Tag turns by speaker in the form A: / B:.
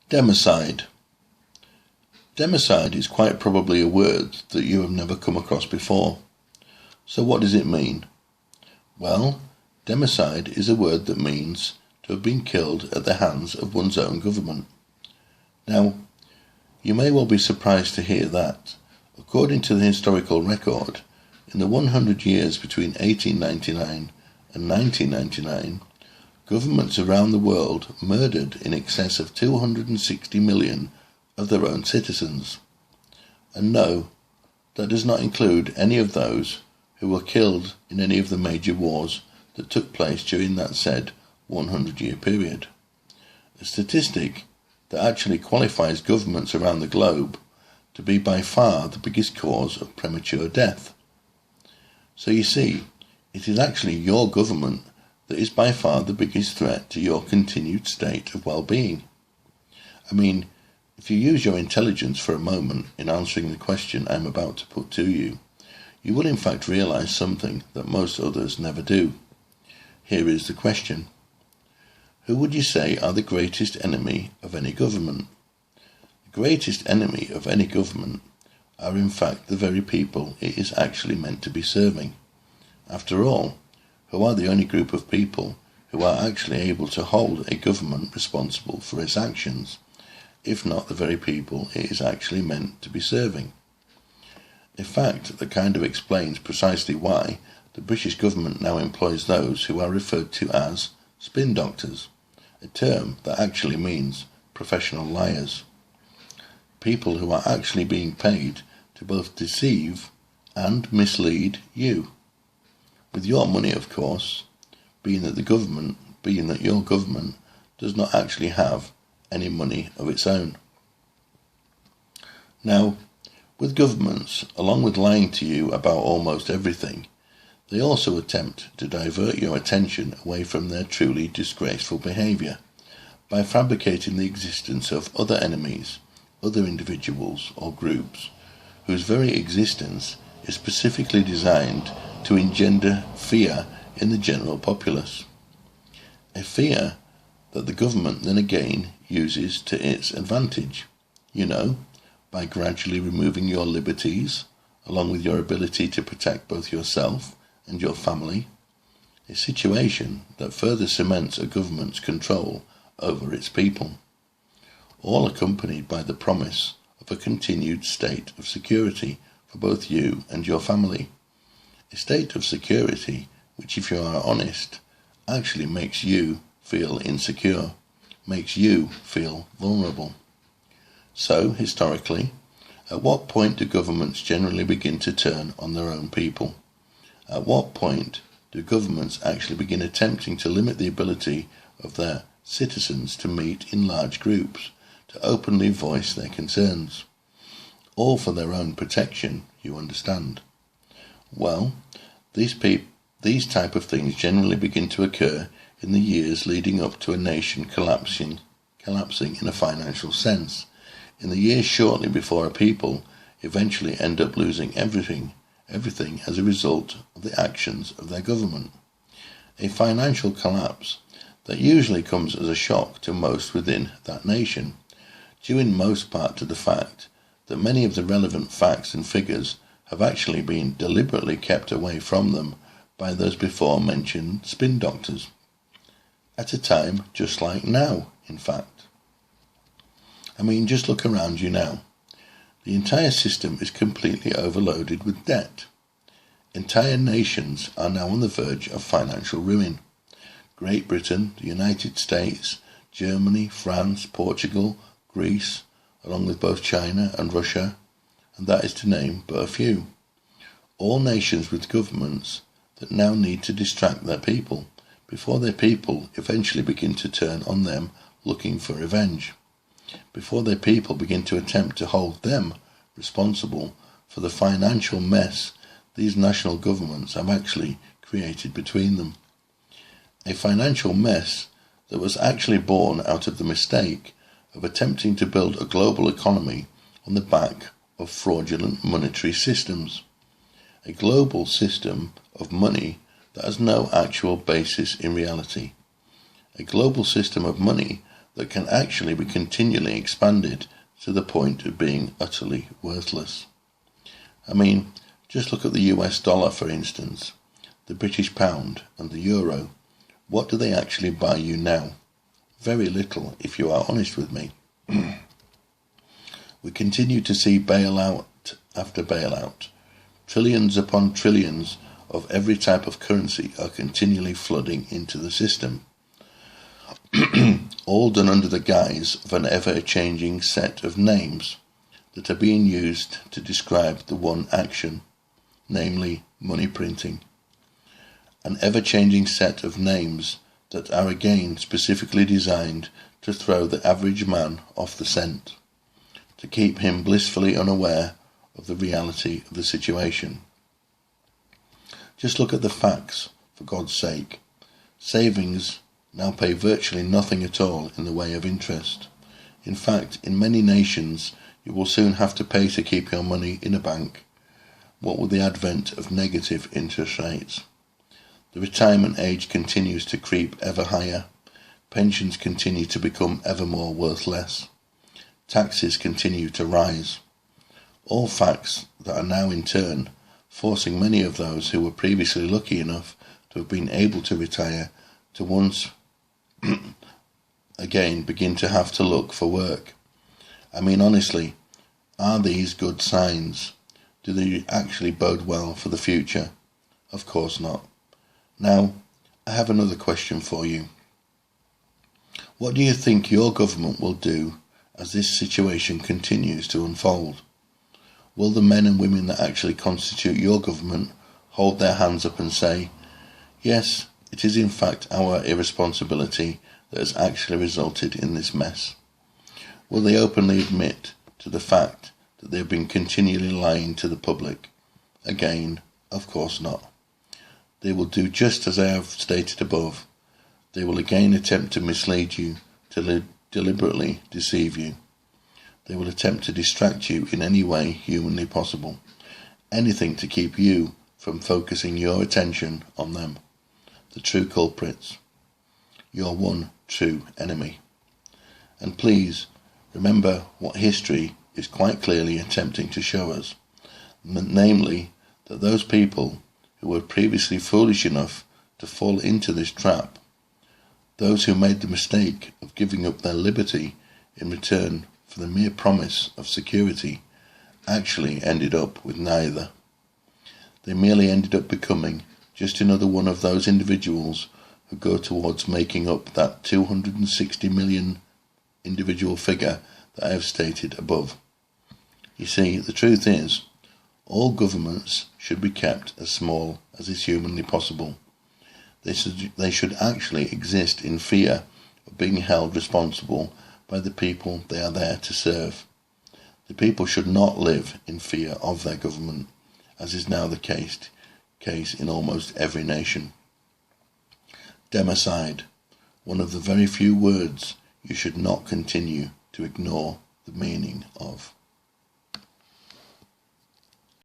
A: Democide. Democide is quite probably a word that you have never come across before. So what does it mean? Well, democide is a word that means to have been killed at the hands of one's own government. Now, you may well be surprised to hear that, according to the historical record, in the 100 years between 1899 and 1999, governments around the world murdered in excess of 260 million of their own citizens. And no, that does not include any of those who were killed in any of the major wars that took place during that said 100-year period. A statistic that actually qualifies governments around the globe to be by far the biggest cause of premature death. So you see, it is actually your government that is by far the biggest threat to your continued state of well-being. I mean, if you use your intelligence for a moment in answering the question I'm about to put to you, you will in fact realize something that most others never do. Here is the question. Who would you say are the greatest enemy of any government? The greatest enemy of any government are in fact the very people it is actually meant to be serving. After all, who are the only group of people who are actually able to hold a government responsible for its actions, if not the very people it is actually meant to be serving? A fact that kind of explains precisely why the British government now employs those who are referred to as spin doctors, a term that actually means professional liars. People who are actually being paid to both deceive and mislead you. With your money, of course, being that your government does not actually have any money of its own. Now, with governments, along with lying to you about almost everything, they also attempt to divert your attention away from their truly disgraceful behaviour by fabricating the existence of other enemies, other individuals or groups, whose very existence is specifically designed to engender fear in the general populace. A fear that the government then again uses to its advantage, by gradually removing your liberties, along with your ability to protect both yourself and your family, a situation that further cements a government's control over its people, all accompanied by the promise of a continued state of security for both you and your family. A state of security which, if you are honest, actually makes you feel insecure, makes you feel vulnerable. So, historically, at what point do governments generally begin to turn on their own people? At what point do governments actually begin attempting to limit the ability of their citizens to meet in large groups, to openly voice their concerns? All for their own protection, you understand. Well, these type of things generally begin to occur in the years leading up to a nation collapsing in a financial sense, in the years shortly before a people eventually end up losing everything as a result of the actions of their government. A financial collapse that usually comes as a shock to most within that nation, due in most part to the fact that many of the relevant facts and figures have actually been deliberately kept away from them by those before mentioned spin doctors. At a time just like now, in fact. I mean, just look around you now. The entire system is completely overloaded with debt. Entire nations are now on the verge of financial ruin. Great Britain, the United States, Germany, France, Portugal, Greece, along with both China and Russia, and that is to name but a few. All nations with governments that now need to distract their people before their people eventually begin to turn on them looking for revenge, before their people begin to attempt to hold them responsible for the financial mess these national governments have actually created between them. A financial mess that was actually born out of the mistake of attempting to build a global economy on the back of fraudulent monetary systems. A global system of money that has no actual basis in reality. A global system of money that can actually be continually expanded to the point of being utterly worthless. I mean, just look at the US dollar, for instance, the British pound and the euro. What do they actually buy you now? Very little, if you are honest with me. We continue to see bailout after bailout. Trillions upon trillions of every type of currency are continually flooding into the system, all done under the guise of an ever-changing set of names that are being used to describe the one action, namely money printing. An ever-changing set of names that are again specifically designed to throw the average man off the scent, to keep him blissfully unaware of the reality of the situation. Just look at the facts, for God's sake. Savings now pay virtually nothing at all in the way of interest. In fact, in many nations, you will soon have to pay to keep your money in a bank, what with the advent of negative interest rates. The retirement age continues to creep ever higher. Pensions continue to become ever more worthless. Taxes continue to rise. All facts that are now in turn forcing many of those who were previously lucky enough to have been able to retire to once again begin to have to look for work. I mean, honestly, are these good signs? Do they actually bode well for the future? Of course not. Now, I have another question for you. What do you think your government will do as this situation continues to unfold? Will the men and women that actually constitute your government hold their hands up and say, yes, it is in fact our irresponsibility that has actually resulted in this mess? Will they openly admit to the fact that they have been continually lying to the public? Again, of course not. They will do just as I have stated above. They will again attempt to mislead you, to deliberately deceive you. They will attempt to distract you in any way humanly possible. Anything to keep you from focusing your attention on them, the true culprits, your one true enemy. And please remember what history is quite clearly attempting to show us, namely that those people who were previously foolish enough to fall into this trap, those who made the mistake of giving up their liberty in return for the mere promise of security, actually ended up with neither. They merely ended up becoming just another one of those individuals who go towards making up that 260 million individual figure that I have stated above. You see, the truth is, all governments should be kept as small as is humanly possible. They should actually exist in fear of being held responsible by the people they are there to serve. The people should not live in fear of their government, as is now the case in almost every nation. Democide, one of the very few words you should not continue to ignore the meaning of.